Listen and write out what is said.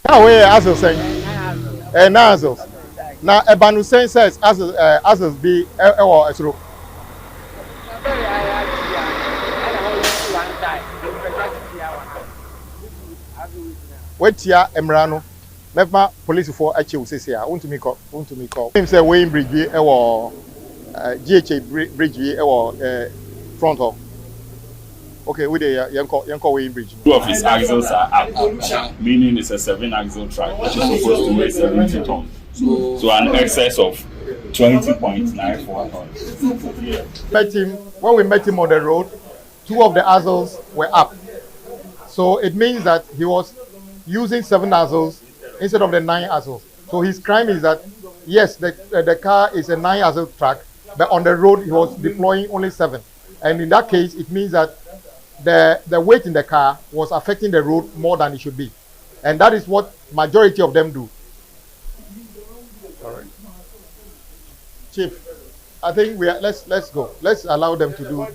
How we Axles saying? Axles. Now Ebanu saying says Axles be or esro. Wait here, Emrano. Mefma police for achi usese a want to me call. Him say weighing bridge e wo GHA bridge e wo front of. Okay, we dey yanko weighing bridge. Two of his axles are up, meaning it's a 7-axle track which is supposed to weigh 70 tons. So an excess of 20.94 tons. When we met him on the road, two of the axles were up. So it means that he was using 7 axles instead of the 9 axles. So his crime is that, yes, the car is a 9 axle track, but on the road he was deploying only 7. And in that case, it means that the weight in the car was affecting the road more than it should be. And that is what majority of them do. All right. Chief, I think let's go. Let's allow them to do